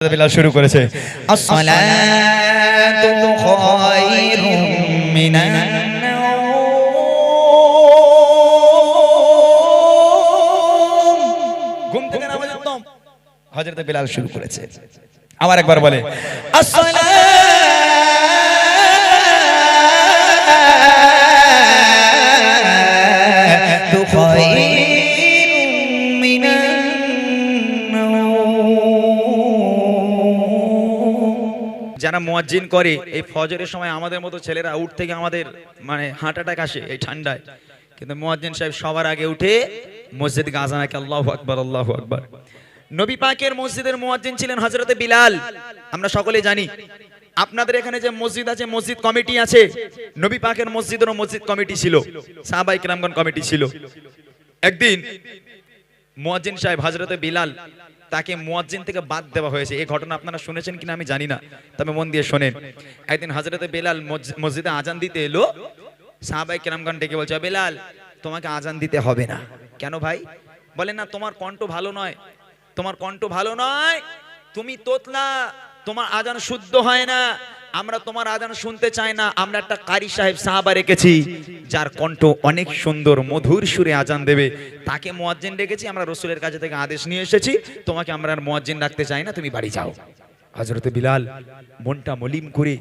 বিলাল শুরু করেছে আসসালাতু খায়রুম মিনান নাওম। ঘুম থেকে নামাজ উত্তম। হযরত বিলাল শুরু করেছে। আবার একবার বলে আসসালাতু খায়রুম মিনান যারা মুয়াজ্জিন করে এই ফজরের সময় আমাদের মতো ছেলেরা উঠ থেকে আমাদের মানে হার্ট অ্যাটাক আসে এই ঠান্ডায়, কিন্তু মুয়াজ্জিন সাহেব সবার আগে উঠে মসজিদে আযানকে আল্লাহু আকবার আল্লাহু আকবার। নবী পাকের মসজিদের মুয়াজ্জিন ছিলেন হযরতে বিলাল। আমরা সকলেই জানি আপনাদের এখানে যে মসজিদ আছে, মসজিদ কমিটি আছে, নবী পাকের মসজিদেরও মসজিদ কমিটি ছিল, সাহাবায়ে কেরামগণ কমিটি ছিল। একদিন মুয়াজ্জিন সাহেব হযরতে বিলাল তাকে মুয়াজ্জিন থেকে বাদ দেওয়া হয়েছে। এই ঘটনা আপনারা শুনেছেন কিনা আমি জানি না, তবে মন দিয়ে শোনেন। একদিন হযরতে বিলাল মসজিদে আজান দিতে এলো, সাহাবায়ে কেরামগণ ডেকে বলছে বিলাল তোমাকে আজান দিতে হবে না। কেন ভাই? বলেন না তোমার কণ্ঠ ভালো নয়, তোমার কণ্ঠ ভালো নয়, তুমি তোতলা, তোমার আজান শুদ্ধ হয় না, আমরা তোমার আজান শুনতে চাই না। আমরা একটা কারি সাহেব সাহাবা রেখেছি যার কণ্ঠ অনেক সুন্দর, মধুর সুরে আজান দেবে, তাকে মুয়াজ্জিন রেখেছি। আমরা রাসূলের কাছে থেকে আদেশ নিয়ে এসেছি, তোমাকে আমরা আর মুয়াজ্জিন রাখতে চাই না, তুমি বাড়ি যাও। হযরতে বিলাল মনটা মলিন করে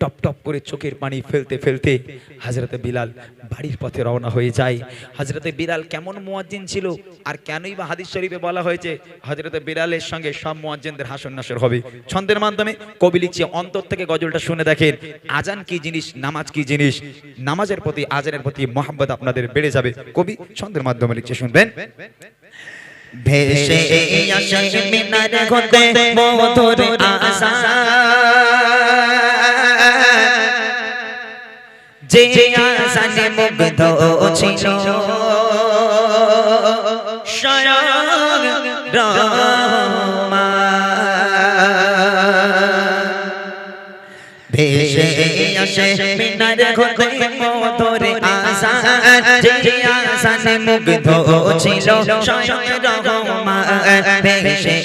টপ টপ করে চোখের পানি ফেলতে ফেলতে হযরতে বিলাল বাড়ির পথে রওনা হয়ে যায়। হযরতে বিলাল কেমন মুয়াজ্জিন ছিল, আর কেনই বা হাদিস শরীফে বলা হয়েছে হযরতে বিলালের সঙ্গে সব মুয়াজ্জিনদের হাসর নাসর হবে। ছন্দের মাধ্যমে কবি লিখছে, অন্তর থেকে গজলটা শুনে দেখেন আজান কি জিনিস, নামাজ কি জিনিস, নামাজের প্রতি আজানের প্রতি মহব্বত আপনাদের বেড়ে যাবে। কবি ছন্দের মাধ্যমে লিখছে, শুনবেন। ভেসে আসে মিনার হতে মধুর আশা, যে আশানে মুগ্ধ ছিল স্বয়ং রহমান। ভেসে আসে মিনার হতে মধুর আশা, যে আশানে মুগ্ধ ছিল স্বয়ং রহমান। ভেসে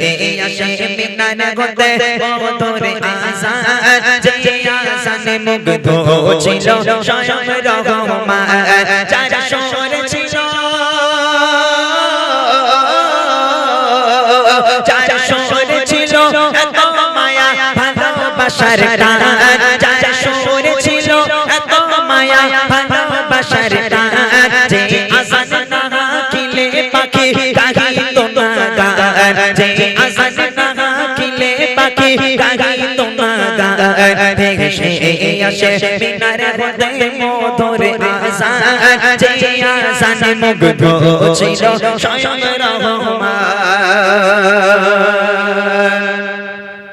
আসে মিনার হতে মধুর আশা, যে আশানে মুগ্ধ ছিল স্বয়ং রহমান। যার সুরে ছিল, যার সুরে ছিল এত মায়া ভালোবাসার টান, যার সুরে ছিল এত মায়া ভালোবাসার টান, যে আজান না কিলে পাখি গাহিত না গান, যে আজান না কিলে পাখি গাহিত না গান। ভেসে আসে মিনার হতে মধুর আজান, যে আজানে মুগ্ধ ছিল স্বয়ং রহমান।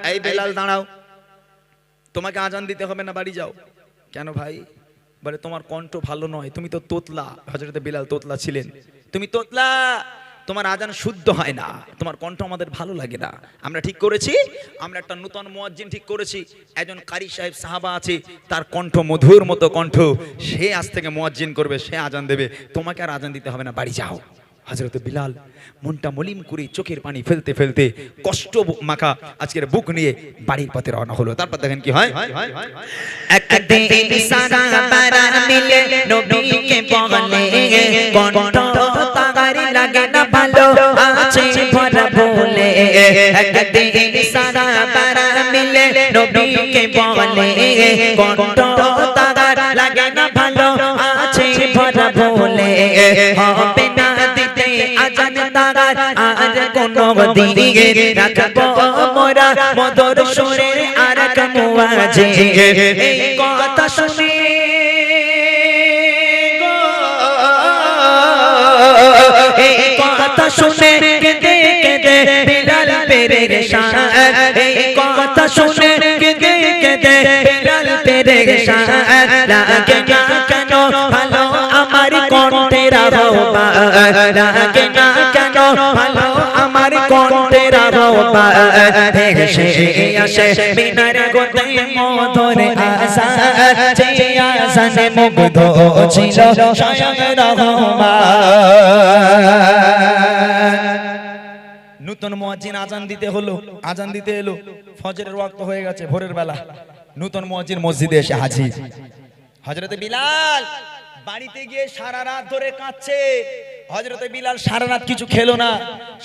এই বিলাল দাঁড়াও, তোমাকে আজান দিতে হবে না, বাড়ি যাও। কেন ভাই? বলে তোমার কণ্ঠ ভালো নয়, তুমি তো তোতলা। হযরতে বিলাল তোতলা ছিলেন, তুমি তোতলা, তোমার আজান শুদ্ধ হয় না, তোমার কণ্ঠ আমাদের ভালো লাগে না। আমরা ঠিক করেছি, আমরা একটা নতুন মুয়াজ্জিন ঠিক করেছি, একজন কারি সাহেব সাহাবা আছে, তার কণ্ঠ মধুর মতো কণ্ঠ, সে আজ থেকে মুয়াজ্জিন করবে, সে আজান দেবে, তোমাকে আর আজান দিতে হবে না, বাড়ি যাও। হযরতে বিলাল মনটা মলিন করে চোখের পানি ফেলতে ফেলতে কষ্ট মাখা আজকের বুক নিয়ে বাড়ির পথে রওনা হলো। তারপর দেখেন কি হয়। একদিন সাহাবারা মিলে নবীকে বলে, কণ্ঠ তার লাগে না ভালো, আছে ভরা বলে। একদিন সাহাবারা মিলে নবীকে বলে, কণ্ঠ তার লাগে না ভালো, আছে ভরা বলে। হবে না দিতে আজান তার আর কোনো দিকে, রাখবো মোরা মধুর সুরে আর কামওয়াজে। এই কথা শুনে এই কথা শুনে কেঁদে কেঁদে বিলাল পেরেশান, এই কথা শুনে কেঁদে কেঁদে বিলাল পেরেশান। লাগে না কেন ভালো আমার কণ্ঠের আহ্বান, লাগে না কেন ভালো আমার কণ্ঠের আহ্বান। ভেসে আসে মিনার হতে মধুর আজান, যে আজানে মুগ্ধ ছিল স্বয়ং রহমান। নতুন মুয়াজ্জিন আজান দিতে হলো, আজান দিতে এলো, ফজরের ওয়াক্ত হয়ে গেছে, ভোরের বেলা। নতুন মুয়াজ্জিন মসজিদে এসে হাজির। হযরতে বিলাল বাড়িতে গিয়ে সারা রাত ধরে কাঁদছে। হযরতে বিলাল সারা রাত কিছু খেলো না,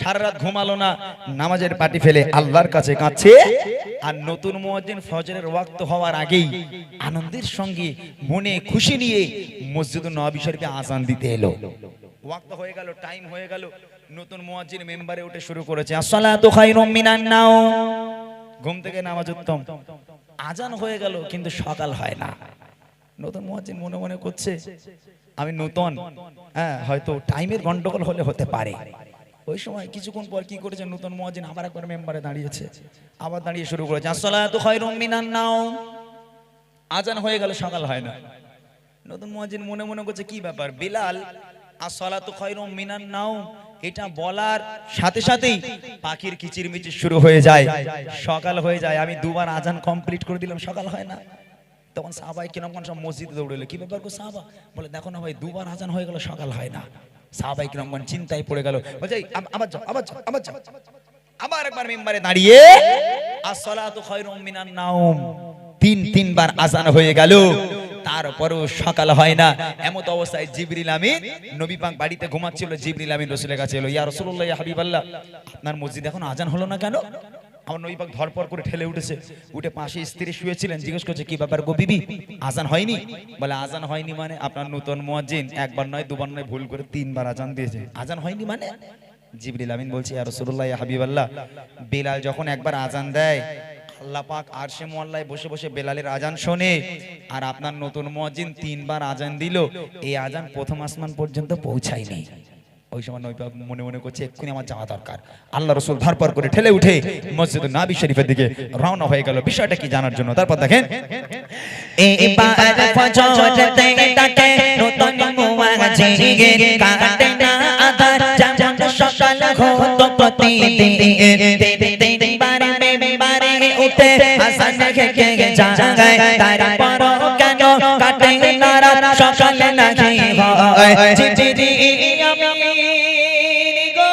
সারা রাত ঘুমালো না, নামাজের পাটি ফেলে আল্লাহর কাছে কাঁদছে। আর নতুন মুয়াজ্জিন ফজরের ওয়াক্ত হওয়ার আগেই আনন্দের সঙ্গে মনে খুশি নিয়ে মসজিদুন নববী শরীফে আজান দিতে এলো। ওয়াক্ত হয়ে গেল, টাইম হয়ে গেল, নতুন মুয়াজ্জিন মেম্বারে উঠে শুরু করেছে, আসসালাতু খায়রুম মিনান নাওম। ঘুম থেকে নামাজ উত্তম। আজান হয়ে গেল কিন্তু সকাল হয় না। নতুন মুয়াজ্জিন মনে মনে করছে আমি নতুন, হয়তো টাইমের গন্ডগোল হলে হতে পারে। ওই সময় কিছুক্ষণ পর কি করেছে, নতুন মুয়াজ্জিন আবার একবার মেম্বারে দাঁড়িয়েছে, আবার দাঁড়িয়ে শুরু করেছে, আসসালাতু খায়রুম মিনান নাওম। আজান হয়ে গেল, সকাল হয় না। নতুন মুয়াজ্জিন মনে মনে করছে কি ব্যাপার, বিলাল আসসালাতু খায়রুম মিনান নাওম এটা বলার সাথে সাথেই পাখির কিচিরমিচির শুরু হয়ে যায়, সকাল হয়ে যায়। আমি দুবার আজান কমপ্লিট করে দিলাম, সকাল হয় না। তখন সাহাবায়ে কিরাম সব মসজিদে দৌড়ে এলো, কি ব্যাপার গো সাহাবা? বলে দেখো না ভাই, দুবার আজান হয়ে গেল, সকাল হয় না। সাহাবায়ে কিরাম চিন্তায় পড়ে গেল, বলছে আবার যাও, আবার যাও, আবার যাও। আবার একবার মিম্বারে দাঁড়িয়ে আসসালাতু খায়রুম মিনান নাওম তিনবার আজান হয়ে গেল, তারপরেও সকাল হয় না। এমত অবস্থায় জিবরিল আমিন নবী পাক বাড়িতে ঘুমাচ্ছিল। জিবরিল আমিন রাসূলের কাছে এলো, ইয়া রাসূলুল্লাহ, ইয়া হাবিবাল্লাহ, আপনার মসজিদে এখন আজান হলো না কেন? আমার নবী পাক ধরপর করে ঠেলে উঠেছে, উঠে পাশে স্ত্রী শুয়েছিলেন, জিজ্ঞেস করছে কি ব্যাপার গো বিবি, আজান হয়নি? বলে আজান হয়নি মানে? আপনার নতুন মুয়াজ্জিন একবার নয় দুবার নয় ভুল করে তিনবার আজান দিয়েছে, আজান হয়নি মানে? জিবরিল আমিন বলছে, ইয়া রাসূলুল্লাহ, ইয়া হাবিবাল্লাহ, বিলাল যখন একবার আজান দেয় আল্লাহ পাক আরশে মুআল্লায় বসে বসে বেলালের আজান শোনে। আর আপনার নতুন মুয়াজ্জিন তিনবার আজান দিল, এই আজান প্রথম আসমান পর্যন্ত পৌঁছায়নি। ওই সময় নবী পাক মনে মনে করছে এক্ষুনি আমার যাওয়া দরকার। আল্লাহ রাসূল ধরপর করে ঠেলে উঠে মসজিদুন নববী শরীফের দিকে রওনা হয়ে গেল বিষয়টা কি জানার জন্য। তারপর দেখেন, এবার ফজরতে ডাকে নতুন মুয়াজ্জিন, কাটে না আধার যেমন সকাল হতো প্রতিদিন। তিনবারে মেম্বারে উঠে আজান থেকে জাগায়, তারপরও কেন কাটে না রাত, সকাল নাকি হয়? জিবরিল আমিন গো,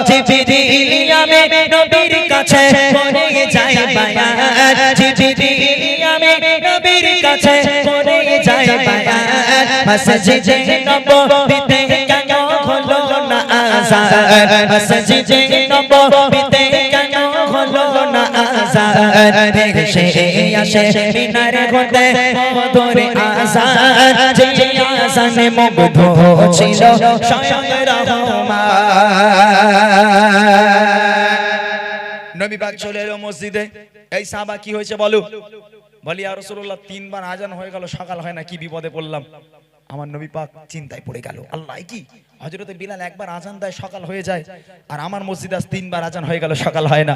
জিবরিল আমিন নবীর কাছে পড়ে যায় বায়াত, জিবরিল আমিন নবীর কাছে পড়ে যায় বায়াত। মসজিদে নববীতে কেন হলো না আযান, মসজিদে নববীতে কেন হলো না আযান? ভেসে আসে মিনারে হতে মধুর আযান, যে আযানে মুগ্ধ ছিল স্বয়ং রহমান। নবী পাক চলে এলো মসজিদে। এই সাহাবা কি হয়েছে বলো? বলি ইয়া রাসূলুল্লাহ, তিনবার আজান হয়ে গেল, সকাল হয় না, কি বিপদে পড়লাম? আমার নবী পাক চিন্তায় পড়ে গেল, আল্লাহ কি, হযরতে বিলাল একবার আজান দেয় সকাল হয়ে যায়, আর আমার মসজিদে আজ তিনবার আজান হয়ে গেল, সকাল হয় না।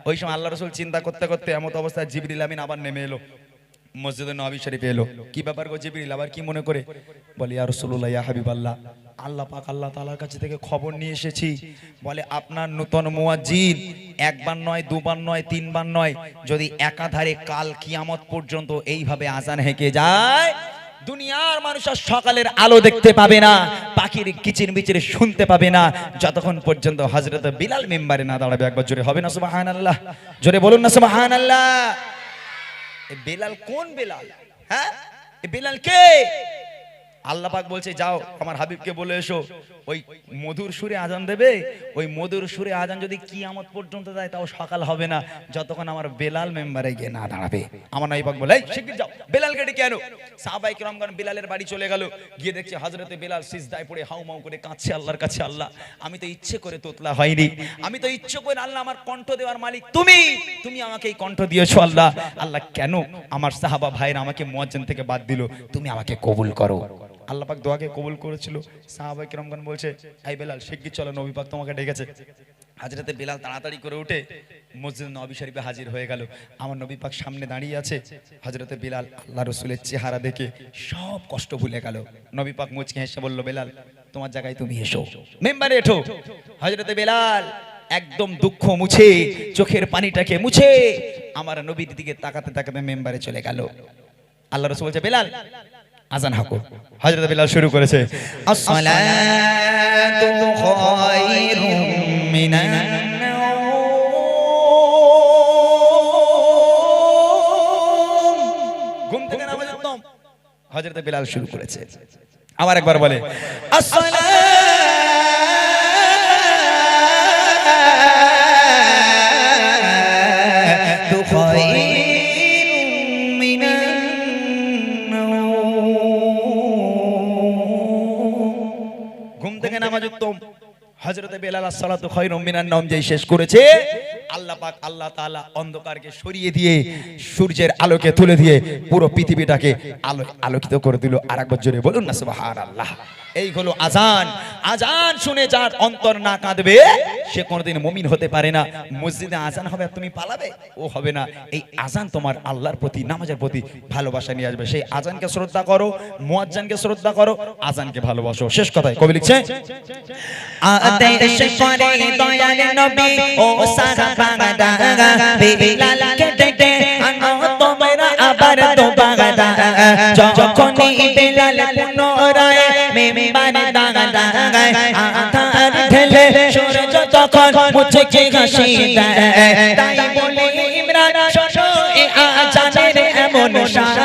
ওই সময় আল্লাহ রাসূল চিন্তা করতে করতে এমত অবস্থায় জিবরিল আমিন আবার নেমে এলো, মসজিদে নববী শরীফে এলো। কি ব্যাপার গো জিবরিল, আবার কি মনে করে? বলি ইয়া রাসূলুল্লাহ, ইয়া হাবিবাল্লাহ, আল্লাহ পাক আল্লাহ তাআলার কাছে থেকে খবর নিয়ে এসেছি। বলে আপনার নতুন মুয়াজ্জিন একবার নয় দুবার নয় তিনবার নয়, যদি একাধারে কাল কিয়ামত পর্যন্ত এইভাবে আজান হেঁকে যায়, দুনিয়ার মানুষ আর সকালের আলো দেখতে পাবে না, পাখির কিচিরমিচির শুনতে পাবে না, যতক্ষণ পর্যন্ত হযরত বিলাল মিম্বারে না দাঁড়াবে। একবার জোরে হবে না সুবহানাল্লাহ? জোরে বলুন না সুবহানাল্লাহ। এই বিলাল কোন বিলাল? হ্যাঁ, এই বিলাল কে? আল্লাহ পাক বলছে যাও আমার হাবিবকে বলে এসো, ওই মধুর সুরে আজান দেবে, ওই মধুর সুরে আজান যদি কিয়ামত পর্যন্ত যায় তাও সকাল হবে না, যতক্ষণ আমার বেলাল মেম্বারে গিয়ে না দাঁড়াবে। আমার নবী পাক বলে এই শিগগির যাও, বেলালকে ডেকে আনো। সাহাবায়ে কিরামগণ বেলালের বাড়ি চলে গেল, গিয়ে দেখছে হযরতে বেলাল সিজদায় পড়ে হাউমাউ করে কাঁদছে আল্লাহর কাছে, আল্লাহ আমি তো ইচ্ছে করে তোতলা হয়নি, আমি তো ইচ্ছে করে, আল্লাহ আমার কণ্ঠ দেওয়ার মালিক তুমি, তুমি আমাকে এই কণ্ঠ দিয়েছো আল্লাহ, আল্লাহ কেন আমার সাহাবা ভাইরা আমাকে মুয়াজ্জিন থেকে বাদ দিল, তুমি আমাকে কবুল করো। আল্লাহ পাক দোয়াকে কবুল করেছিল। সাহাবায়ে কিরামগণ বলছে এই বেলাল শিগগির চলো, নবী পাক তোমাকে ডেকেছে। হযরতে বেলাল তাড়াতাড়ি করে উঠে মসজিদ নববী শরীফে হাজির হয়ে গেল। আমার নবী পাক সামনে দাঁড়িয়ে আছে। হযরতে বেলাল আল্লাহ রাসূলের চেহারা দেখে সব কষ্ট ভুলে গেল। নবী পাক মুচকি হেসে বলল, বেলাল তোমার জায়গায় তুমি এসো, মেম্বারে এঠো। হযরতে বেলাল একদম দুঃখ মুছে, চোখের পানিটাকে মুছে আমার নবীর দিকে তাকাতে তাকাতে মেম্বারে চলে গেল। আল্লাহ রাসূল বলছে, বেলাল আজান হাকো। হযরত বিলাল শুরু করেছে, আসসালাতু খায়রুম মিনান নাওম। ঘুম থেকে নামাজ একদম হযরত বিলাল শুরু করেছে। আবার একবার বলে, আসসালাতু খায়রুম মিনান নাওম। ঘুম থেকে নামাজ উত্তম। হযরত বিলাল আসসালাতু খায়রুম মিনান নাওম যেই শেষ করেছে, আল্লাহ পাক আল্লাহ তাআলা অন্ধকারকে সরিয়ে দিয়ে সূর্যের আলোকে তুলে দিয়ে পুরো পৃথিবীটাকে আলোকিত করে দিল। আরেকবার জোরে বলুন না সুবহানাল্লাহ। এই হলো আজান। আজান শুনে যার অন্তর না কাঁদবে সে কোনোদিন মুমিন হতে পারে না। মসজিদে আজান হবে আর তুমি পালাবে, ও হবে না। এই আজান তোমার আল্লাহর প্রতি, নামাজের প্রতি ভালোবাসা নিয়ে আসবে। সেই আজানকে শ্রদ্ধা করো, মুয়াজ্জিনকে শ্রদ্ধা করো, আজানকে ভালোবাসো। শেষ কথায় কবি লিখছে, আদেশ করে দয়াল নবী ও সাহাবাগা বিলালকে ডেকে আনো তোমরা আবার দোবাগা। যখনই বিলাল পুনরায় মিম্বারে দাঁড়ায়, আধার ঢেলে সূর্য তখন মুচকি হাসি দেয়। তাই বলে ইমরান শোনো এই আজানের এমন শান,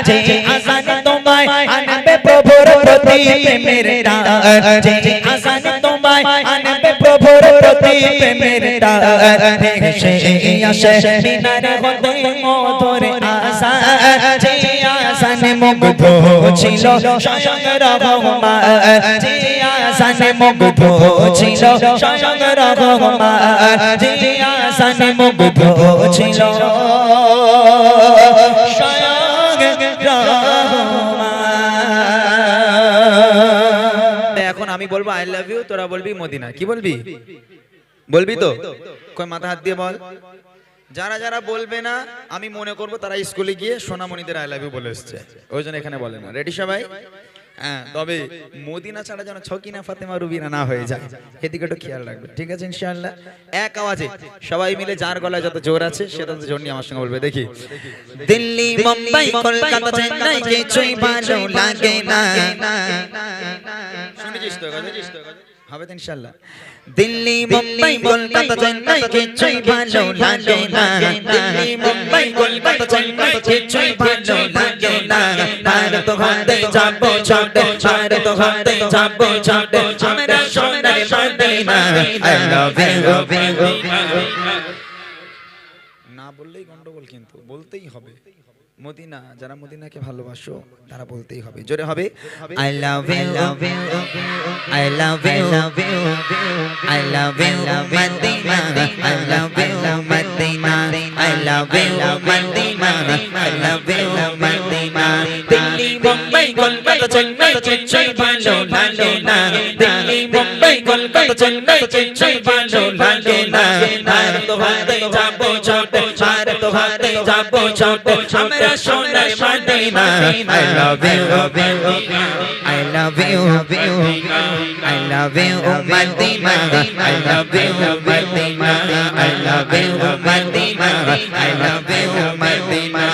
যে আজান তোমায় আনবে প্রভুর প্রতি প্রেমের টান। যে আজান তোমায় আনবে প্রভুর প্রতি প্রেমের টান। ভেসে আসে মিনার হতে মধুর আজান, যে আজানে মুগ্ধ ছিল স্বয়ং রহমান। যে আজানে মুগ্ধ ছিল স্বয়ং রহমান। যে আজানে মুগ্ধ ছিল স্বয়ং রহমান। এখন আমি বলবো আই লাভ ইউ, তোরা বলবি মদিনা। কি বলবি? বলবি তো? কই মাথা হাত দিয়ে বল। যারা যারা বলবে না আমি মনে করব তারা স্কুলে গিয়ে সোনামণিদের আই লাভ ইউ বলে এসছে, ওই জন্য এখানে বলে না। রেডি সবাই? হ্যাঁ, তবে মদিনা ছাড়া যেন ছকিনা ফাতেমা রুবিনা না হয়ে যায়, এদিকে একটু খেয়াল রাখবে, ঠিক আছে ইনশাআল্লাহ? এক আওয়াজে সবাই মিলে যার গলায় যত জোর আছে সেটা তো জোর নিয়ে আমার সঙ্গে বলবে, দেখি। দিল্লি মুম্বাই কলকাতা চেন্নাই কিছুই ভালো লাগে না। শুনেছিস তো কথা? হবে তো ইনশাআল্লাহ। দিল্লি মুম্বাই কলকাতা চেন্নাই কিছুই ভালো লাগে না। দিল্লি মুম্বাই কলকাতা চেন্নাই কিছুই ভালো লাগে না। ভারত হতে যাবো ছোটে, ভারত হতে যাবো ছোটে, আমরা সোনার মদিনা। I love you, না বললেই গন্ডগোল, কিন্তু বলতেই হবে মদিনা। যারা মদিনাকে ভালোবাসো তারা বলতেই হবে, জোরে হবে। I love you, I love you, I love you, Madina. I love you, Madina. I love you, Madina. I love you, Madina. Delhi Mumbai Kolkata Chennai কিছুই ভালো লাগে না। দিল্লি মুম্বাই কলকাতা চেন্নাই কিছুই ভালো লাগে না। ভারত হতে যাবো ছোটে, ভারত হতে যাবো ছোটে, আমরা সোনার Medina. I love you, I love you, I love you, Madina. I love you, Madina. I love you, Madina. I love you, Madina.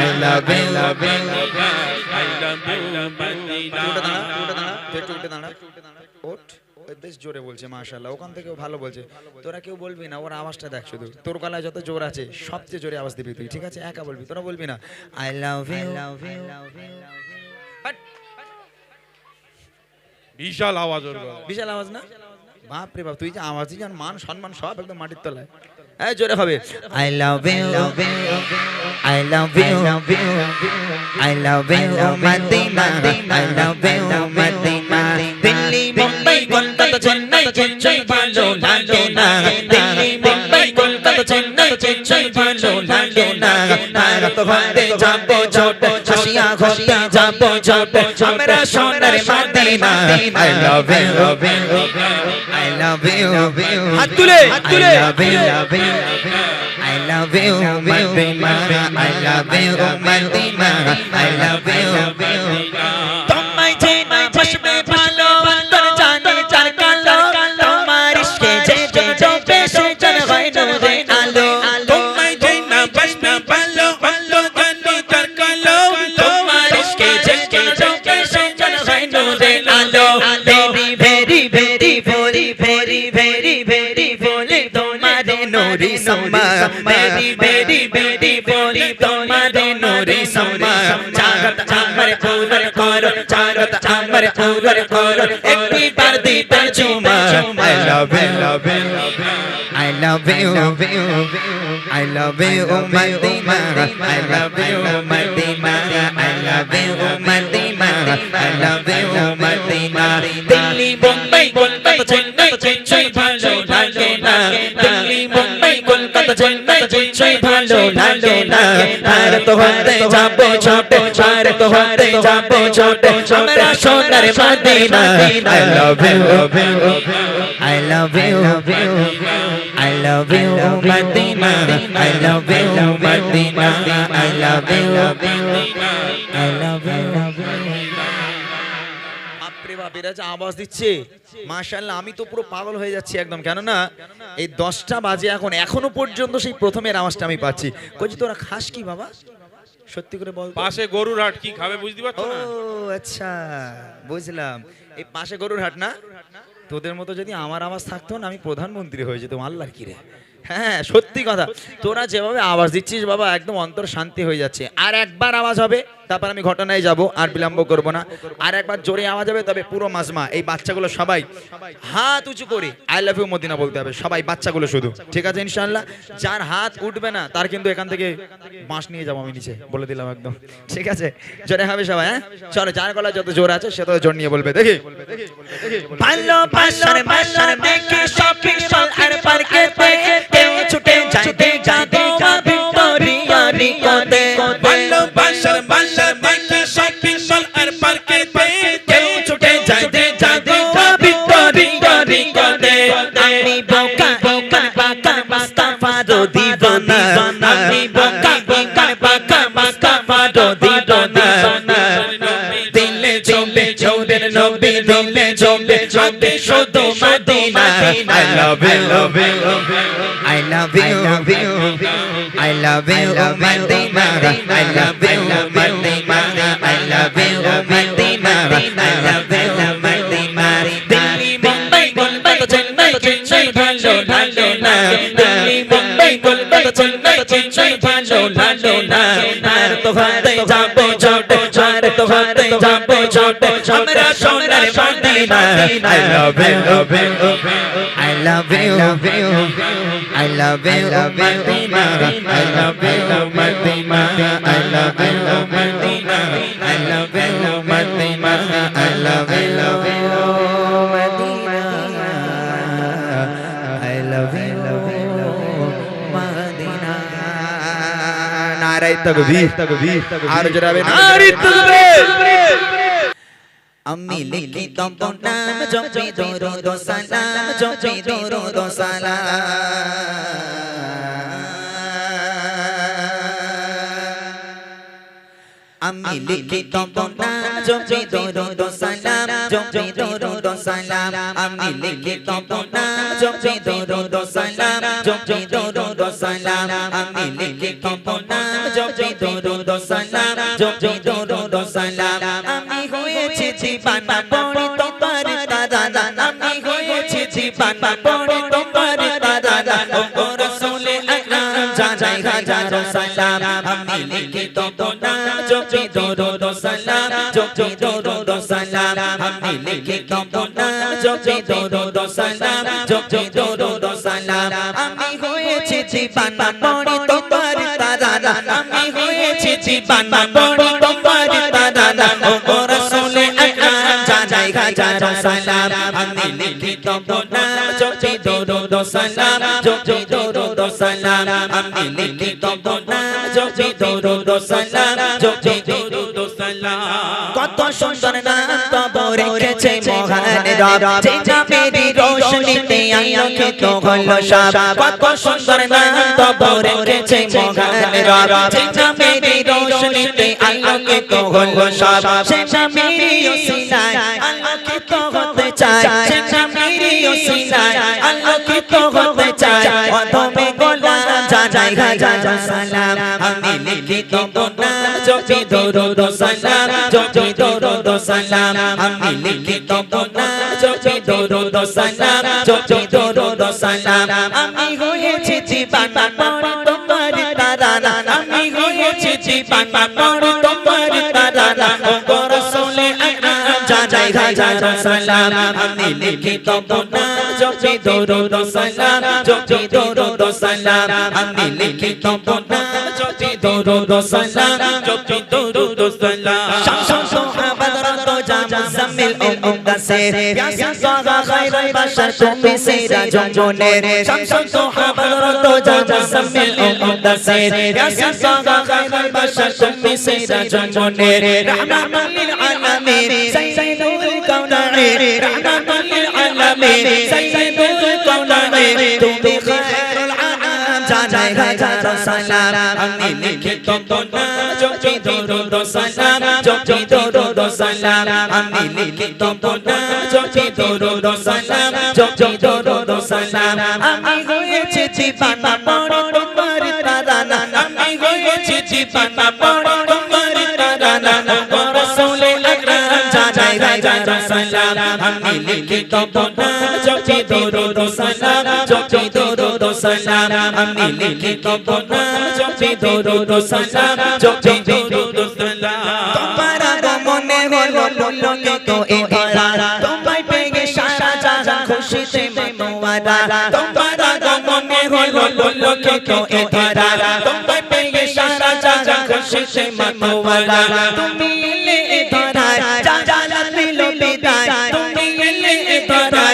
I love you, বেশ জোরে বলছে মাশাআল্লাহ, ওখান থেকেও ভালো বলছে। তোরা কেউ বলবি না, ওর আওয়াজটা দেখ শুধু, তোর গলায় যত জোর আছে সবচেয়ে জোরে আওয়াজ দিবি তুই, ঠিক আছে? একা বলবি, তোরা বলবি না। I love you. বিশাল আওয়াজ ওর গলায়। বিশাল আওয়াজ না? বাপ রে বাপ, তুই যে আওয়াজই জান, মান সম্মান সব একদম মাটির তলায়। এই জোরে হবে। I love you, I love you, I love you, Madina. I love you, Madina. Delhi Mumbai Kolkata Chennai কিছুই ভালো লাগে না। দিল্লি মুম্বাই কলকাতা চেন্নাই কিছুই ভালো লাগে না। ভারত হতে যাবো ছোটে, হাসিয়া হতে যাবো ছোটে, আমরা সোনার Medina. I love you, I love you, হাত তুলে, হাত তুলে। I love you, I love you, Madina. I love you, Madina. I love you, তোমায় চেনা বসবে ভালো, অন্তর জানে চার কালো, তোমার ইশকে যে ডুবে সে জন হয় নূরে আলো। তোমায় চেনা বসবে ভালো, অন্তর জানে চার কালো, তোমার ইশকে যে ডুবে सम्मा मेरी मेरी बेटी बोली तुम्हारे नूरी सम्मा जागत अमर पूरन करो जागत अमर पूरन करो एक बार दीता चुमा I love you I love you I love you Madina I love you Madina I love you Madina I love you Madina Delhi Mumbai Kolkata Chennai Chennai ভালো লাগে না দিল্লি মুম্বাই কলকাতা চেন্নাই চেন্নাই ভালো লাগে না ভারত হতে যাবো ছোটে ভারত হতে যাবো ছোটে আমরা সোনার Medina I love you I love you I love you Madina I love you Madina I love you I love you বাপরে বাপ, এরা যে আওয়াজ দিচ্ছে মাশাআল্লাহ, আমি তো পুরো পাগল হয়ে যাচ্ছি একদম। কেননা এই 10টা বাজে এখনো পর্যন্ত সেই প্রথমের আওয়াজটা আমি পাচ্ছি। কইছি তোরা খাস কি বাবা, সত্যি করে বল। পাশে গরুর হাট, কি খাবে বুঝতে পারছো ও না? আচ্ছা, বুঝলাম। এই পাশে গরুর হাট না? তোদের মতো যদি আমার আওয়াজ থাকতো না, আমি প্রধানমন্ত্রী হয়ে যেতাম। আল্লাহর কি রে, হ্যাঁ সত্যি কথা। তোরা যেভাবে আওয়াজ দিচ্ছিস বাবা, একদম অন্তর শান্তি হয়ে যাচ্ছে। আর একবার আওয়াজ হবে, তারপর আমি ঘটনায় যাব, আর বিলম্ব করব না। আর একবার জোরে আওয়াজ হবে, তবে পুরো মাজমা এই বাচ্চাগুলো সবাই হাত উঁচু করে আই লাভ ইউ মদিনা বলতে হবে, সবাই বাচ্চাগুলো শুধু, ঠিক আছে ইনশাআল্লাহ। যার হাত উঠবে না তার কিন্তু এখান থেকে বাঁশ নিয়ে যাবো আমি নিচে, বলে দিলাম একদম, ঠিক আছে? জোরে হবে সবাই, হ্যাঁ চলো, যার গলা যত জোর আছে সে তত জোর নিয়ে বলবে। দেখি ভালোবাসার মাসার দেখে শপিং মল আর পার্কেতে কেউ ছুটে যাইতে যাইতে ভিক্টোরিয়া নিকটে ভালোবাসার মাসার দেখে শপিং মল আর পার্কেতে কেউ ছুটে যাইতে যাইতে ভিক্টোরিয়া নিকটে আমি বোকা বোকা বোকা মুস্তাফা দো দিওয়ানা আমি বোকা বোকা বোকা মুস্তাফা দো দিওয়ানা দিলে চলে চোদের নবী দিলে চলে চলে শুধু Medina I love you I love you I love you Madina I love you Madina I love you Madina I love you Madina Delhi Mumbai Kolkata Chennai Chennai ভালো লাগে না দিল্লি মুম্বাই কলকাতা চেন্নাই চেন্নাই ভালো লাগে না ভারত হতে যাবো ছোটে ভারত হতে যাবো ছোটে আমরা সোনার Medina I love you I love you I love you Madina I love you Madina I love you Madina I love you Madina I love you Madina I love you Madina নারে তাকবীর, আর জোরে হবে নারে তাকবীর। আমি লিখি তব নাম জপি দরুদ সালাম জপি দরুদ সালাম আমি লিখি তব নাম জপি দরুদ সালাম জপি দরুদ সালাম আমি লিখি তব নাম জপি দরুদ সালাম জপি দরুদ সালাম আমি লিখি তব নাম জপি দরুদ সালাম জপি দরুদ সালাম আমি হয়েছি জীবানা পড়ি তোমার দাদা আমি হয়েছি জীবানা পড়ি তোমার দাদা ও রাসূলে আকরাম জানাই হাজারো সালাম আমি লিখি তব নাম জপি দরুদ সালাম জপি দরুদ সালাম আমি লিখি তব নাম জপি দরুদ সালাম জপি দরুদ সালাম আমি হয়েছি জীবানা পড়ি তোমার দাদা আমি হয়েছি জীবানা পড়ি তোমার দাদা ও রাসূলে আকরাম জানাই হাজারো সালাম আমি লিখি তব নাম জপি দরুদ সালাম জপি দরুদ সালাম আমি লিখি তব নাম জপি দরুদ সালাম জপি দরুদ সালাম কত সুন্দর নাম তব রেখেছে মহান রব যে নামেরই রোশনীতে আলোকিত হলো সব কত সুন্দর নাম তব রেখেছে মহান রব যে নামেরই রোশনীতে আলোকিত হলো সব সে নামেরই ওসিলায় আলোকিত হতে চাই সে নামেরই ওসিলায় আলোকিত হতে চাই অধমে গোলাম জানাই হাজারো সালাম আমি লিখি তব নাম জপি দরুদ সালাম জপি দরুদ সালাম আমি লিখি তব নাম জপি দরুদ সালাম জপি দরুদ সালাম আমি হয়েছি জীবানা পড়ে তোমার তারানা আমি হয়েছি দিবানা পড়ে তোমার তারানা ও গো রাসূল আকরাম জানাই হাজার সালাম আমি লিখি তবনা জপি দরুদ সালাম জপি দরুদ সালাম আমি লিখি তবনা জপি দরুদ সালাম জপি দরুদ সালাম শামস সাহাবাত জাম মুজাম্মিল ও মুদাসসির ইয়াসিন সাগা খায়রুল বাশার তুমি সিরাজ জনের শামস সাহাবাত জাম মুজাম্মিল ও মুদাসসির ইয়াসিন সাগা খায়রুল বাশার তুমি সিরাজ জনের রাহমাতুল লিল আলামিন সাইয়্যিদুল কাওনাইন রাহমাতুল লিল আলামিন সাইয়্যিদুল কাওনাইন তুমি খায়রুল আনাম জানাই হাজার সালাম আমি লিখি তবনা জপি দরুদ সালাম জপি দরুদ সালাম আমি লিখি তবনা জপি দরুদ সালাম জপি দরুদ সালাম আমি হয়েছি দিবানা পড়ে তোমার তারানা আমি হয়েছি দিবানা পড়ে তোমার তারানা ও রাসূল আকরাম জানাই হাজার সালাম আমি লিখি তবনা জপি দরুদ সালাম জপি দরুদ সালাম আমি লিখি তবনা জপি দরুদ সালাম জপি দরুদ সালাম তোমার মনে হলো লোকে তো এ ধরা তোমায় পেয়ে সারা জাহান খুশিতে মনোয়ারা তোমার মনে হলো লোকে তো এ ধরা তোমায় পেয়ে সারা জাহান খুশিতে মনোয়ারা তুমি এলে এ ধরা জালাল দিল বিদায় তুমি এলে এ ধরা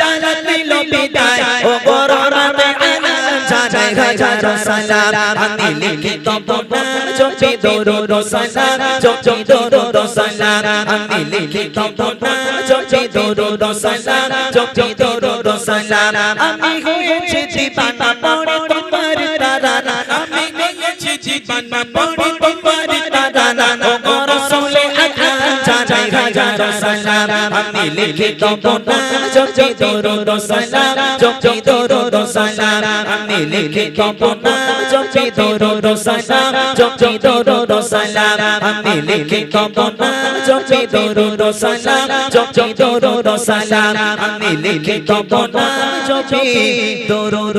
জালাল দিল বিদায় ও গো রহমাতে আলাম জানাই হাজার সালাম আমি লিখি তবনা জপি দরুদ সালাম জপি দরুদ সালাম আমি লিখি তবনা জপি দরুদ সালাম জপি দরুদ সালাম আমি হয়েছি দিবানা পড়ে তোমার তারানা আমি হয়েছি দিবানা পড়ে তোমার তারানা ও গো রাসূল আকরাম জানাই হাজার সালাম আমি লিখি তবনা জপি দরুদ সালাম জপি দরুদ সালাম আমি লিখি তবনা জপি দরুদ সালাম জপি দরুদ সালাম আমি লিখি তবনা জপি দরুদ সালাম জপি দরুদ সালাম আমি লিখি তবনা জপি দরুদ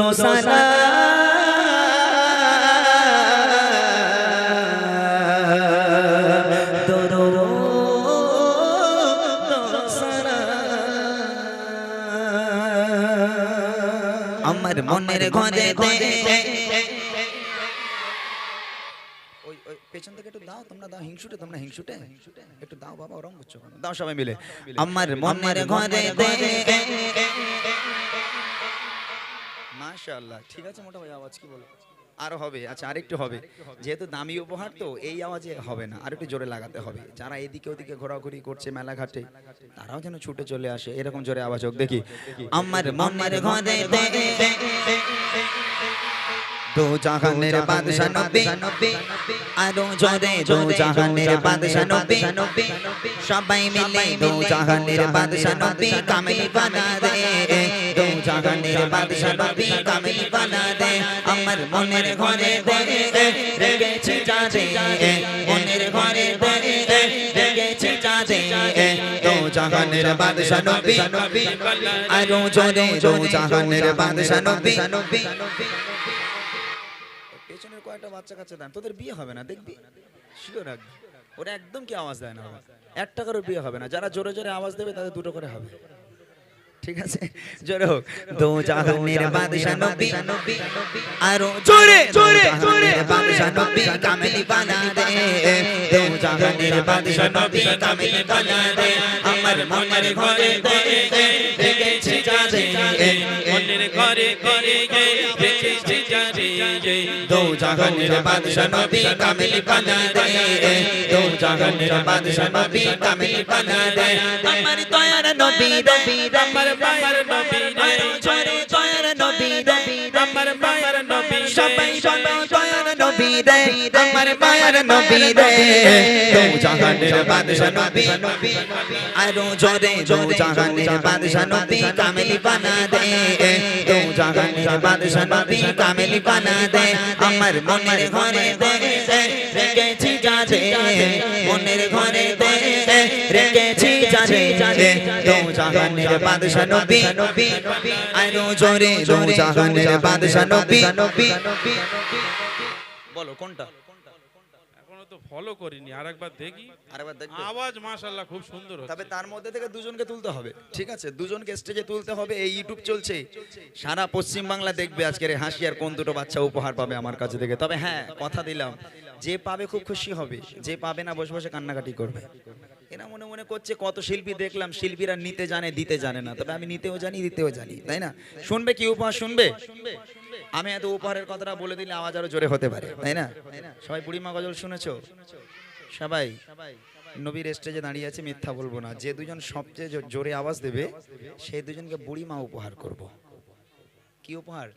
আমার মনের ঘরে ওই পেছন থেকে একটু দাও, তোমরা দাও, হিংসুটে তোমরা, হিংসুটে একটু দাও বাবা, ওরম করছো কেন? দাও সবাই মিলে। আমার মনের ঘরে মাশাআল্লাহ, ঠিক আছে মোটা ভাই, আওয়াজ কি বলো? আরো হবে, আচ্ছা আরেকটু হবে, যেহেতু দামি উপহার তো এই আওয়াজে হবে না, আর একটু জোরে লাগাতে হবে। যারা এদিকে ওদিকে ঘোরাঘুরি করছে মেলাঘাটে তারাও যেন ছুটে চলে আসে, এরকম জোরে আওয়াজ হোক দেখি। আমার মনের ঘরে দো জাহানের বাদশা নবী, আরো জোরে দো জাহানের বাদশা নবী, সবাই মিলে দো জাহানের বাদশা নবী কামিল বানা দে, দো জাহানের বাদশা নবী কামিল বানা দে। আমার মনের ঘরে রেগেছে যাদে, মনের ঘরে রেগেছে যাদে, দো জাহানের বাদশা নবী, আরো জোরে দো জাহানের বাদশা নবী। পেছনের কয়েকটা বাচ্চা কাচ্চা দেন, তোদের বিয়ে হবে না দেখবি, শিওর রাখবি। ওরা একদম কি আওয়াজ দেয় না, এক টাকারও বিয়ে হবে না। যারা জোরে জোরে আওয়াজ দেবে তাদের দুটো করে হবে, ঠিক আছে? জোরে হোক। দো জাহানের বাদশা নবী, আরো জোরে জোরে বাদশা নবী কামিল বানা দে, দো জাহানের বাদশা নবী কামিল বানা দে। আমার মনের ঘরে রেগেছে যাদে, মনের ঘরে রেখেছি যারে, দো জাহানের বাদশা নবী কামিল বানা দে, দো জাহানের বাদশা নবী কামিল বানা দে। আমার দয়ার নবী আমার মায়ের নবী রে, জোরে দয়ার নবী আমার মায়ের নবী রে, সবাই বলো দয়ার নবী রে, আমার মায়ের নবী রে, দো জাহানের বাদশা নবী, আরো জোরে দো জাহানের বাদশা নবী কামিল বানা দে, দো জাহানের বাদশা নবী কামিল বানা দে। আমার মনের ঘরে রেখেছি যাদে, মনের ঘরে রেখেছি যাদে, জানে দো জাহানের বাদশা নবী আরো জোরে দো জাহানের বাদশা নবী বলো কোনটা? এখনো তো ফলো করিনি, আরেকবার দেখি। আরেকবার দেখবে? আওয়াজ মাশাআল্লাহ খুব সুন্দর হচ্ছে। তবে তার মধ্যে থেকে দুজনকে তুলতে হবে, ঠিক আছে? দুজনকে স্টেজে তুলতে হবে। এই ইউটিউব চলছে, সারা পশ্চিম বাংলা দেখবে আজকের এই হাসি আর কোন দুটো বাচ্চা উপহার পাবে আমার কাছে থেকে। তবে হ্যাঁ, কথা দিলাম, যে পাবে খুব খুশি হবে, যে পাবে না বসে বসে কান্নাকাটি করবে। এরা মনে মনে করছে কত শিল্পী দেখলাম, শিল্পীরা নিতে জানে দিতে জানে না। তবে আমি নিতেও জানি দিতেও জানি, তাই না? শুনবে কি উপহার শুনবে? আমি এত উপহারের কথাটা বলে দিলে আওয়াজ আরো জোরে হতে পারে, তাই না? সবাই বুড়িমা গজল শুনেছো? সবাই নবীর স্টেজে দাঁড়িয়ে আছে, মিথ্যা বলবো না। যে দুজন সবচেয়ে জোরে আওয়াজ দেবে সেই দুজনকে বুড়িমা উপহার করব। কি উপহার?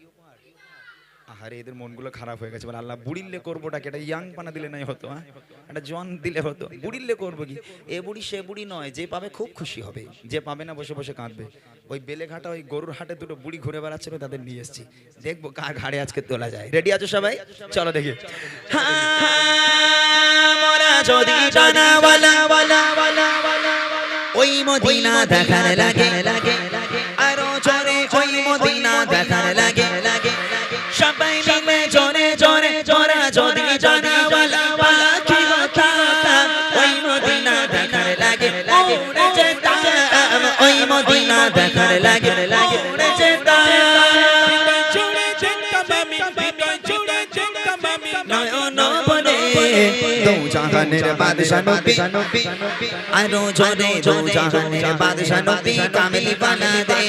আহারে, এদের মনগুলো খারাপ হয়ে গেছে। বলে আল্লাহ, বুড়িল্লে করবোটাকে, এটা ইয়াং পানা দিলে নাই হতো, হ্যাঁ একটা জন দিলে হতো। বুড়িল্লে করবো কি? এ বুড়ি সে বুড়ি নয়, যে পাবে খুব খুশি হবে, যে পাবে না বসে বসে কাঁদবে। ওই বেলেঘাটা ওই গরুর হাটে দুটো বুড়ি ঘুরে বেড়াচ্ছিল, তাদের নিয়ে এসেছি, দেখবো কার ঘাড়ে আজকে তোলা যায়। রেডি আছো সবাই? চলো দেখি। যদি জানাওয়ালা ওই মদিনা দেখার লাগে আরো জোরে ওই মদিনা দেখার লাগে সবাই মিলে জোরে জোরে জোরে যদি জানাওয়ালা পাখি হতাম ওই মদিনা দেখার লাগে উড়ে যেতাম ওই মদিনা দেখার লাগে উড়ে যেতাম জুড়ে যেতাম আমি, হৃদয় জুড়ে যেতাম আমি। নয়ন বনে দো জাহানের বাদশা নবী আরো জোরে দো জাহানের বাদশা নবী কামিল বানা দে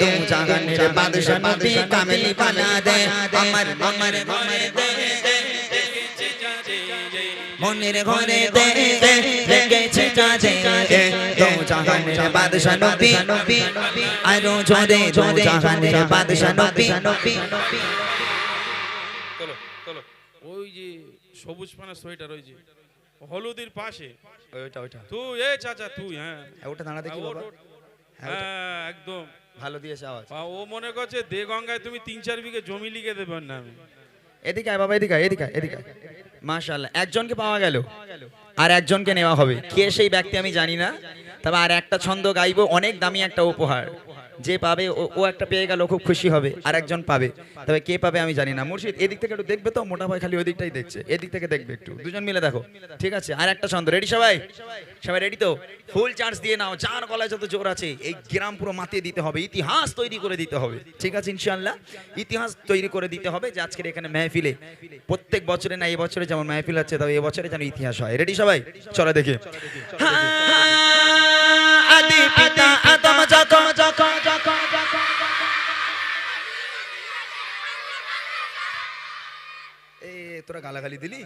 দো জাহানের বাদশা নবী কামিল বানা দে আমার মনের ঘরে দে মনের ঘরে দে রেখেছে যাজে দো জাহানের বাদশা নবী আরো জোরে দো জাহানের বাদশা নবী চলো চলো। ওই যে সবুজ পানা সোয়েটার, ওই যে হলুদের পাশে, ওইটা ওইটা তুই এ চাচা তুই, হ্যাঁ ওটা দাঁড়া দেখি বাবা। হ্যাঁ একদম ভালো দিয়েছে আওয়াজ। ও মনে করছে দে গঙ্গায় তুমি 3-4 বিঘে জমি লিখে দেবেন না আমি। এদিকে আয় বাবা, এদিকে আয়, এদিকে আয়, এদিকে আয়। মাশাআল্লাহ, একজনকে পাওয়া গেল আর একজনকে নেওয়া হবে। কে সেই ব্যক্তি আমি জানি না, তবে আর একটা ছন্দ গাইবো, অনেক দামি একটা উপহার। যে পাবে ও একটা পেয়ে গেল, খুব খুশি হবে। আর একজন পাবে, তবে কে পাবে আমি জানি না। মুর্শিদ এদিক থেকে একটু দেখবে তো, মোটা ভাই খালি ওই দিকটাই দেখছে, এদিক থেকে দেখবে একটু, দুজন মিলে দেখো, ঠিক আছে? আর একটা ছন্দ। রেডি সবাই? সবাই রেডি তো? ফুল চার্জ দিয়ে নাও, যার গলায় যত জোর আছে। এই গ্রাম পুরো মাতিয়ে দিতে হবে, ইতিহাস তৈরি করে দিতে হবে, ঠিক আছে? ইনশাআল্লাহ ইতিহাস তৈরি করে দিতে হবে যে আজকের এখানে মেহফিলে, প্রত্যেক বছরে না এই বছরে যেমন মেহফিল আছে, তবে এই বছরে যেন ইতিহাস হয়। রেডি সবাই? চলো দেখি। আদি পিতা আদম যখন এ তোরা গালাগালি দিলি?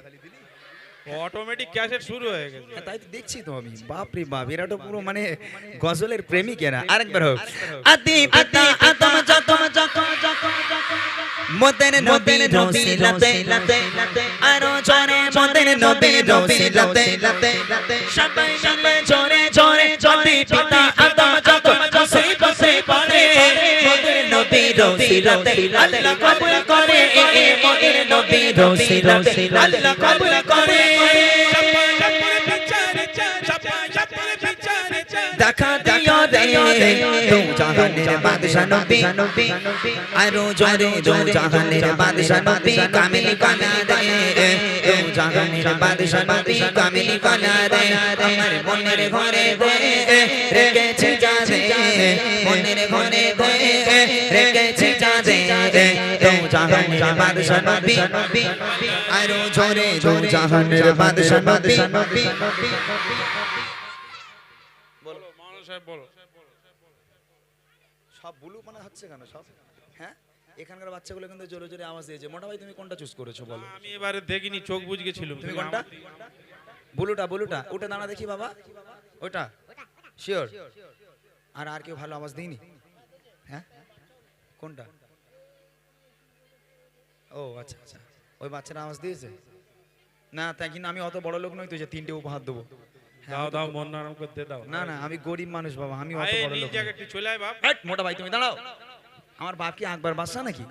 অটোমেটিক ক্যাসেট শুরু হয়ে গেছে। হ্যাঁ, তাই তো দেখছি তো আমি। বাপ রে বাপ, এরা তো পুরো মানে গজলের প্রেমিক এরা। আরেকবার হোক। আদি পিতা আদম যখন মোদের নবী রসিলাতে আরো জোরে মোদের নবী রসিলাতে সবাই মিলে জোরে জোরে আদি পিতা আদম যখন বসে বসে পড়ে মোদের নবী রসিলাতে আল্লাহ কবুল করে মোদের নবী রসিলাতে আল্লাহ কবুল করে দেখা দিও রে দো জাহানের বাদশা নবী আরো জোরে দো জাহানের বাদশা নবী কামিল বানা দে দো জাহানের বাদশা নবী কামিল বানা দে আমার মনের ঘরে দে রেখেছে যাজে মনের ঘরে দে রেখেছে যাজে দো জাহানের বাদশা নবী আরো জোরে দো জাহানের বাদশা নবী বলো মাওলানা সাহেব বলো। সব বুলু মানে হচ্ছে কেন সব? হ্যাঁ, এখানকার বাচ্চাগুলো কিন্তু জোরে জোরে আওয়াজ দিয়েছে। মোটা ভাই তুমি কোনটা চুজ করেছো বলো? আমি এবারে দেখিনি, চোখ বুঝ গেছিলাম। তুমি কোনটা? বুলুটা, বুলুটা ওটা দাঁড়া দেখি বাবা। ওটা শিওর? আর কেউ ভালো আওয়াজ দেয়নি? হ্যাঁ, কোনটা? ও আচ্ছা আচ্ছা, ওই বাচ্চারা আওয়াজ দিয়েছে না? তাই কিন্তু আমি অত বড় লোক নই তো যে তিনটে উপহার দেবো। দাও দাও, মন নরম করতে দাও। না না, আমি গরিব মানুষ বাবা, আমি অত আয় বড় নিজ লোক নই। জায়গায় একটু চলে আয় বাপ। হ্যাট, মোটা ভাই তুমি দাঁড়াও। আমার বাপ কি আকবর বাদশা নাকি?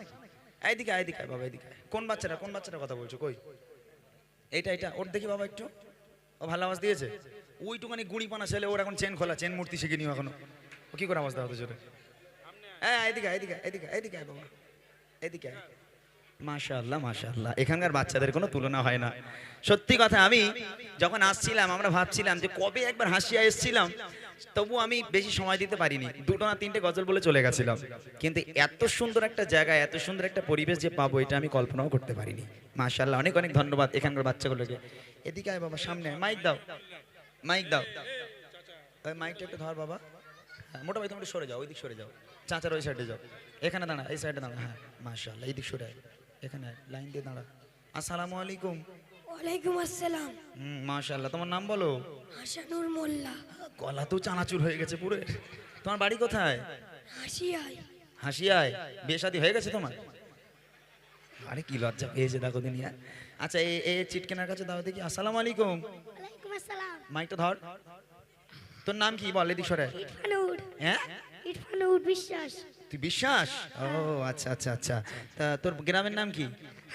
এইদিকে এইদিকে বাবা, এইদিকে। কোন বাচ্চাটা কথা বলছো? কই? এইটা ওর দেখি বাবা একটু। ও ভালো আওয়াজ দিয়েছে? ওইটুখানি গুঁড়িপানা ছেলে, ওর এখন চেন খোলা, চেন মূর্তি শিখিনি এখনো। ও কি করে অবস্থা হতে জোরে? হ্যাঁ, এদিকে এদিকে এদিকে এদিকে আয় বাবা, এদিকে আয়। মাশাআল্লাহ মাশাআল্লাহ, এখানকার বাচ্চাদের কোনো তুলনা হয় না। সত্যি কথা, আমি যখন আসছিলাম আমরা ভাবছিলাম যে কবে একবার হাসিয়া এসেছিলাম, তবু আমি বেশি সময় দিতে পারিনি, 2টো না 3টে গজল বলে চলে গেছিলাম। কিন্তু এত সুন্দর একটা জায়গা, এত সুন্দর একটা পরিবেশ যে পাবো, এটা আমি কল্পনাও করতে পারিনি। মাশাআল্লাহ, অনেক অনেক ধন্যবাদ এখানকার বাচ্চাগুলোকে। এদিকে আয় বাবা, সামনে আয়, মাইক দাও, মাইক দাও, ওই মাইকটা একটু ধর বাবা। হ্যাঁ, মোটামুটি তুমি একটু সরে যাও, ওই দিক সরে যাও, চাচার ওই সাইডে যাও, এখানে দাঁড়া, এই সাইডে দাঁড়া। হ্যাঁ মাশাআল্লাহ, এই দিক সরে আয়, এখানে লাইন দিয়ে দাঁড়া। আসসালামু আলাইকুম। ওয়ালাইকুম আসসালাম। মাশাআল্লাহ, তোমার নাম বলো? হাসানুর মোল্লা। গলা তো চানাচুর হয়ে গেছে পুরো। তোমার বাড়ি কোথায়? হাসিয়াই। হাসিয়ায়। বিয়ে শাদী হয়ে গেছে তোমার? আরে কি লজ্জা পেয়েছে দেখো দুনিয়া। আচ্ছা, এ চিটকেনার কাছে দাও দেখি। আসসালামু আলাইকুম। ওয়ালাইকুম আসসালাম। মাইকটা ধর। তোর নাম কি বল, এদিক সরে। ইরফানুর। হ্যাঁ, ইরফানুর বিশ্বাস। তুই বিশ্বাস? ও আচ্ছা আচ্ছা আচ্ছা। তা তোর গ্রামের নাম কি?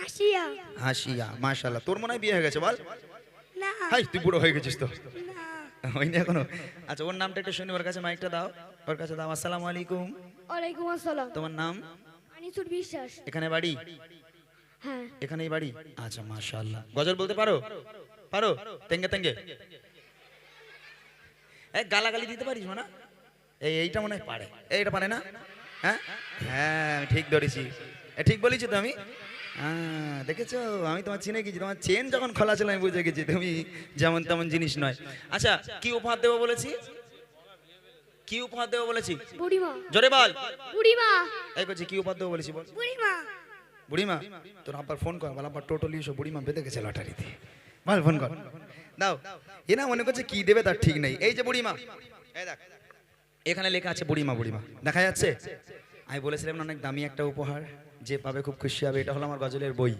হাসিয়া। হাসিয়া। মাশাআল্লাহ, তোর মনে হয় বিয়ে হয়ে গেছে বল। না। হাই, তুই বুড়ো হয়ে গেছিস তো। না। হয়নি এখনো? আচ্ছা, ওর নামটা একটু শুনি, ওর কাছে মাইকটা দাও, ওর কাছে দাও। আসসালামু আলাইকুম। ওয়ালাইকুম আসসালাম। তোমার নাম? আনিসুর বিশ্বাস। এখানে বাড়ি? হ্যাঁ। এখানেই বাড়ি? আচ্ছা মাশাআল্লাহ। গজল বলতে পারো? পারো? তেঙ্গে তেঙ্গে গালাগালি দিতে পারিস না? এইটা মনে হয় পারে, এইটা পারে না? হ্যাঁ হ্যাঁ, আমি ঠিক ধরেছি। ঠিক বলেছি তো আমি? হ্যাঁ, দেখেছো, আমি তোমার চিনে গেছি। তোমার চেন যখন খোলা ছিল আমি বুঝে গেছি তুমি যেমন তেমন জিনিস নয়। আচ্ছা, কি উপহার দেবো বলেছি? কি উপহার দেবো বলেছি? বুড়িমা। জোরে বল। বুড়িমা। এই করছি, কি উপহার দেবো বলেছি বল। বুড়িমা। বুড়িমা? তোর আব্বার ফোন কর, বল আব্বার টোটো লিয়ে এসো, বুড়িমা বেঁধে গেছে লটারিতে। বল, ফোন কর, দাও। এ না মনে করছে কি দেবে তার ঠিক নেই। এই যে বুড়িমা, এই দেখ, এখানে লেখা আছে বুড়িমা। বুড়িমা দেখা যাচ্ছে? আমি বলেছিলাম না, অনেক দামি একটা উপহার, যে পাবে খুব খুশি হবে। এটা হলো আমার গজলের বই,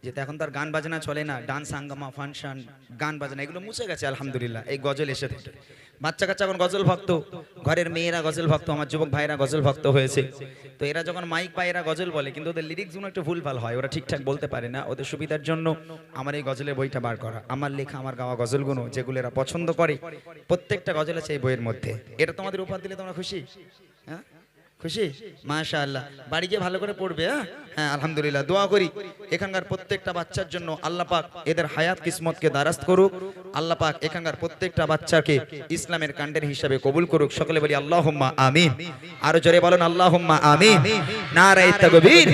যেটা এখন তার গান বাজনা চলে না, ডান্স হাঙ্গামা ফাংশন, গান বাজনা এগুলো মুছে গেছে আলহামদুলিল্লাহ এই গজল এসে থেকে। বাচ্চা কাচ্চা এখন গজল ভক্ত, ঘরের মেয়েরা গজল ভক্ত, আমার যুবক ভাইরা গজল ভক্ত হয়েছে। তো এরা যখন মাইক পায় এরা গজল বলে, কিন্তু ওদের লিরিক্স গুলো একটু ভুলভাল হয়, ওরা ঠিকঠাক বলতে পারে না। ওদের সুবিধার জন্য আমার এই গজলের বইটা বার করা, আমার লেখা আমার গাওয়া গজলগুলো যেগুলো এরা পছন্দ করে, প্রত্যেকটা গজল আছে এই বইয়ের মধ্যে। এটা তোমাদের উপহার দিলে তোমরা খুশি? হ্যাঁ খুশি? মাশাআল্লাহ, বাড়ি গিয়ে ভালো করে পড়বে। হ্যাঁ হ্যাঁ, আলহামদুলিল্লাহ। দোয়া করি এখানকার প্রত্যেকটা বাচ্চার জন্য আল্লাহ পাক এদের হায়াত কিসমতকে দারাস্ত করুক। আল্লাহ পাক এখানকার প্রত্যেকটা বাচ্চাকে ইসলামের কাণ্ডের হিসাবে কবুল করুক। সকলে বলি আল্লাহুম্মা আমিন। আরো জোরে বলেন আল্লাহুম্মা আমিন। নারায়ে তাকবীর।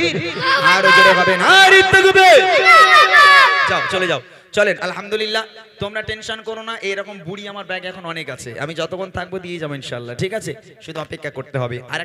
আরো জোরে হবে নারায়ে তাকবীর। যাও, চলে যাও, চলেন। আলহামদুলিল্লাহ, তোমরা টেনশন করো না, এরকম বুড়ি আমার ব্যাগ এখন অনেক আছে, আমি যতক্ষণ থাকবো দিয়ে যাবো ইনশাআল্লাহ। ঠিক আছে, শুধু অপেক্ষা করতে হবে। আর